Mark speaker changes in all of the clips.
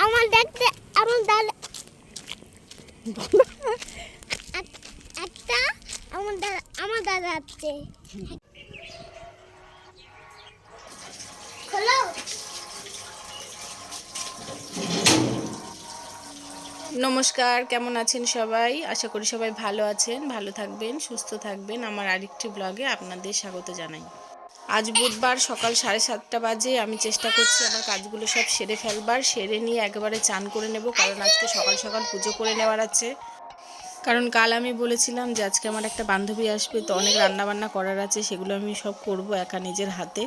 Speaker 1: আমার দেখতে আমার দাদা একটা আমার দাদা আছে। খোলো।
Speaker 2: নমস্কার, কেমন আছেন সবাই? আশা করি সবাই ভালো আছেন, ভালো থাকবেন, সুস্থ থাকবেন। আমার আরেকটি ব্লগে আপনাদের স্বাগত জানাই। আজ বুধবার সকাল 7:30 বাজে। আমি চেষ্টা করছি আমার কাজগুলো সব সেরে ফেলবার, সেরে নিয়ে একেবারে চান করে নেব, কারণ আজকে সকাল সকাল পুজো করে নেওয়ার আছে। কারণ কাল আমি বলেছিলাম যে আজকে আমার একটা বান্ধবী আসবে, তো অনেক রান্নাবান্না করার আছে, সেগুলো আমি সব করব একা নিজের হাতে।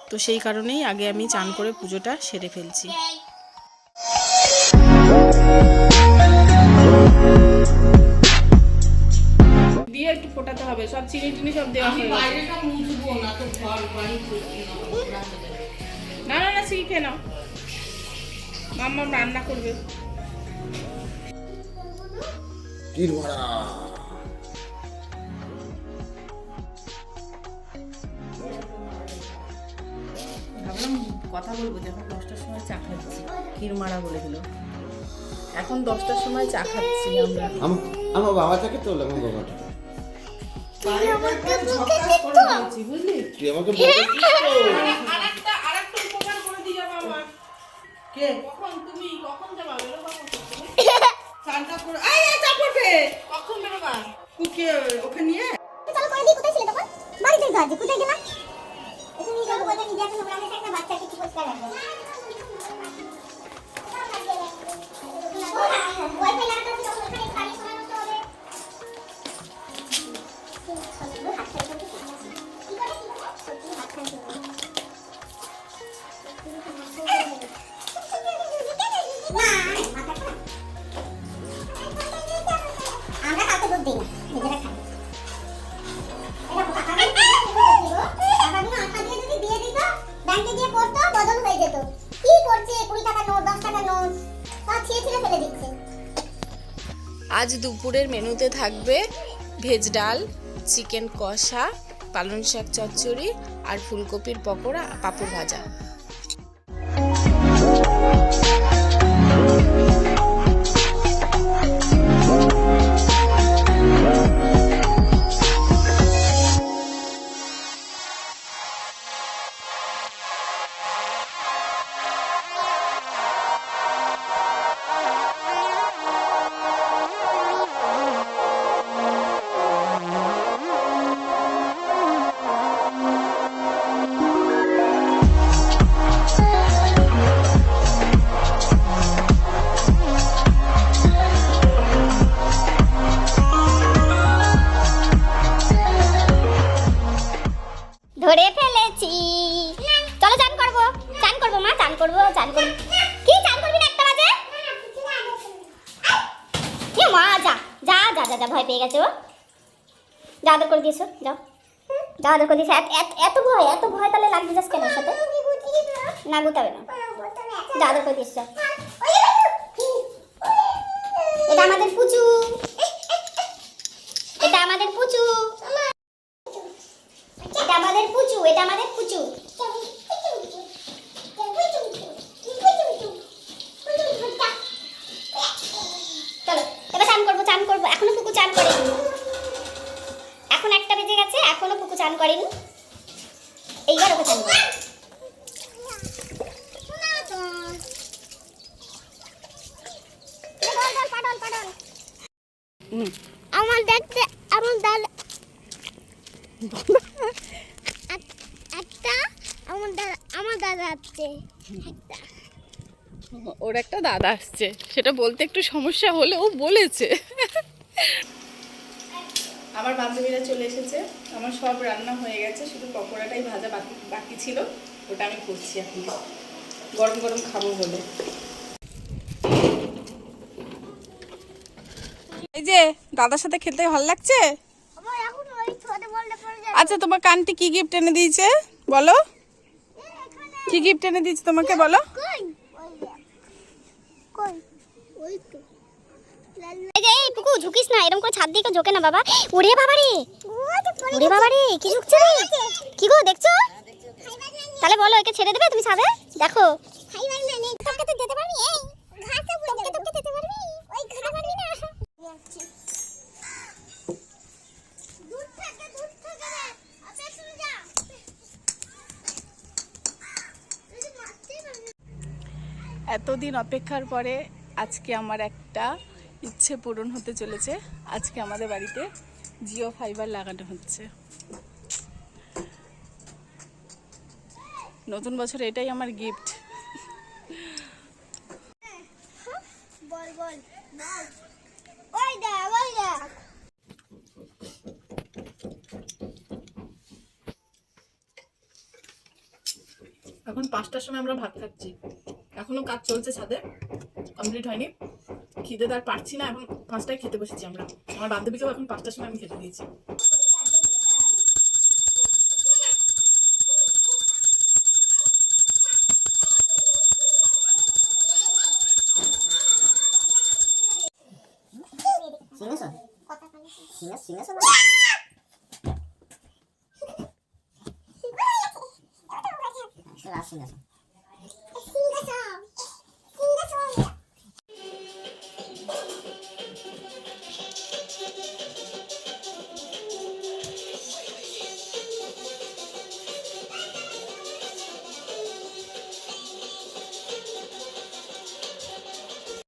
Speaker 2: তো সেই কারণেই আগে আমি চান করে পুজোটা সেরে ফেলছি। দিয়ে একটু ফোটাতে হবে, সব চিনি টিনি সব দেওয়া হয়ে গেছে। না না না, শিখে নাও, মাম্মা রান্না করবে। ভাবলাম কথা বলবো, যখন 10টার সময় চা খাচ্ছি, ক্ষীরমারা বলে দিল। এখন 10টার সময় চা খাচ্ছি আমরা।
Speaker 3: আমার বাবা থাকে তো, আমার বাবাটা
Speaker 2: বুঝলি,
Speaker 3: তুই আমাকে
Speaker 2: আরেকটা উপকার করে দিয়ে যাবো আমার। কে কখন তুমি কখন যাবা? বেরোবা কখন? চানটা করে আই চা পড়বে, কখন বেরোবা? কুকে ওকে নিয়ে
Speaker 1: চলো করে দিই। কোথায় ছিলে তখন? বাড়িতে গাজে কোথায় গেলা? তুমি যখন বলতে নিজে এখন নোংরা হয়ে একটা বাচ্চাকে কি পরিষ্কার রাখবে? ওয়াইফাই লাগাতে হবে, তখন ওখানে খালি সময় নষ্ট হবে। হাত ছাড়া কি করে? সত্যি হাত ছাড়া কি করে? না মাথা খারাপ। আমরা কাউকে দুধ দিই না, নিজেরা খাই। ব্যাংকে গিয়ে পড়তো, বদল হয়ে যেত। কি করছে? 20 টাকার নোট, 10 টাকার নোট সব ছিঁড়ে ছিঁড়ে ফেলে দিচ্ছে।
Speaker 2: আজ দুপুরের মেনুতে থাকবে ভেজ ডাল, চিকেন কষা, পালং শাক চচ্চড়ি আর ফুলকপির পকোড়া, পাঁপড় ভাজা।
Speaker 1: ধরে ফেলেছি। চলো চান করব মা, চান করব। কি চান করবি না? 1টা বাজে। এ মা, যা যা যা যা যা, ভয় পেয়ে গেছে ও। যা আদর করে দিয়েছো, যাও যা আদর করে দিয়েছো। এত ভয় তাহলে লাগবে যাস কেন সাথে? না গুতাবে না, যা আদর করে দিয়েছো। এটা আমাদের পুচু, এটা আমাদের পুচু, এটা আমাদের পুচু, এটা আমাদের পুচু। চলো এবার চান করবো। এখনো পুকু চান করেনি, এখন 1টা বেজে গেছে, এখনো পুকু চান করেনি। এইবার ওকে চান করবো। আমার দেখতে আমার দাদা একটা আমার দাদা আছে একটা।
Speaker 2: ওর একটা দাদা আসছে, সেটা বলতে একটু সমস্যা হলে ও বলেছে। আমার বান্ধবীরা চলে এসেছে, আমার সব রান্না হয়ে গেছে, শুধু পকোড়াটাই ভাজা বাকি ছিল, ওটা আমি করছি এখন, গরম গরম খাবো বলে। এই যে দাদার সাথে খেলতে ভালো লাগছে। আচ্ছা, তোমার কান্টি কি গিফট এনে দিয়েছে বলো? কি গিফট এনে দিয়েছে তোমাকে বলো?
Speaker 1: এই পুকু ঝুঁকিস না, এরকম করে ছাদ দিয়ে ঝোঁকে না বাবা। ওরে বাবা রে, কি ঝুঁকছে রে? কি গো দেখছো? তাহলে বলো একে ছেড়ে দেবে তুমি ছাদে? দেখো
Speaker 2: এতদিন অপেক্ষার পরে আজকে আমার একটা ইচ্ছে পূরণ হতে চলেছে। আজকে আমাদের বাড়িতে জিও ফাইবার লাগানো হচ্ছে। নতুন বছরে এটাই আমার গিফট।
Speaker 1: বল বল ওই দেখ ওই দেখ।
Speaker 2: এখন 5টার সময় আমরা ভাত খাচ্ছি, এখনো কাজ চলছে, ছাদে কমপ্লিট হয়নি। খিদে তার পারছি না, এখন 5টায় খেতে বসেছি আমরা। আমার বান্ধবীকেও এখন 5টার সময় আমি খেতে দিয়েছি।
Speaker 3: শুনেছো? শুনেছো? শুনেছো?